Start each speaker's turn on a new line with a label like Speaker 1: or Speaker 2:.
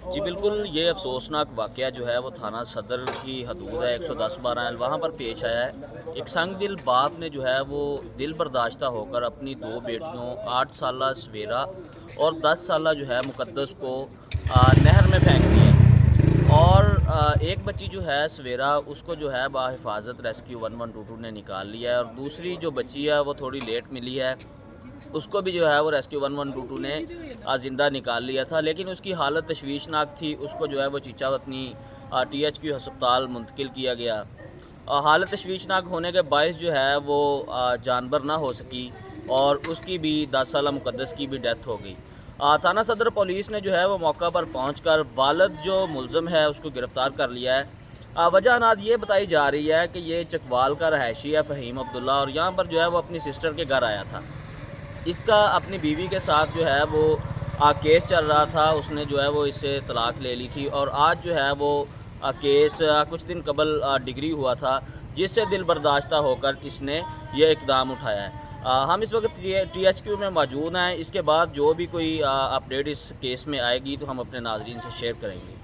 Speaker 1: جی بالکل، یہ افسوسناک واقعہ جو ہے وہ تھانہ صدر کی حدود ہے 110/12 وہاں پر پیش آیا ہے۔ ایک سنگ دل باپ نے جو ہے وہ دل برداشتہ ہو کر اپنی 2 بیٹیوں 8 سالہ سویرا اور 10 سالہ جو ہے مقدس کو نہر میں پھینک دیا، اور ایک بچی جو ہے سویرا اس کو جو ہے بحفاظت ریسکیو 1122 نے نکال لیا ہے، اور دوسری جو بچی ہے وہ تھوڑی لیٹ ملی ہے، اس کو بھی جو ہے وہ ریسکیو 1122 نے زندہ نکال لیا تھا، لیکن اس کی حالت تشویشناک تھی۔ اس کو جو ہے وہ چیچا وطنی THQ ہسپتال منتقل کیا گیا۔ حالت تشویشناک ہونے کے باعث جو ہے وہ جانبر نہ ہو سکی، اور اس کی بھی 10 سالہ مقدس کی بھی ڈیتھ ہو گئی۔ تھانہ صدر پولیس نے جو ہے وہ موقع پر پہنچ کر والد جو ملزم ہے اس کو گرفتار کر لیا ہے۔ وجہ انات یہ بتائی جا رہی ہے کہ یہ چکوال کا رہائشی ہے فہیم عبداللہ، اور یہاں پر جو ہے وہ اپنی سسٹر کے گھر آیا تھا۔ اس کا اپنی بیوی کے ساتھ جو ہے وہ کیس چل رہا تھا، اس نے جو ہے وہ اس سے طلاق لے لی تھی، اور آج جو ہے وہ کیس کچھ دن قبل ڈگری ہوا تھا، جس سے دل برداشتہ ہو کر اس نے یہ اقدام اٹھایا ہے۔ ہم اس وقت THQ میں موجود ہیں، اس کے بعد جو بھی کوئی اپڈیٹ اس کیس میں آئے گی تو ہم اپنے ناظرین سے شیئر کریں گے۔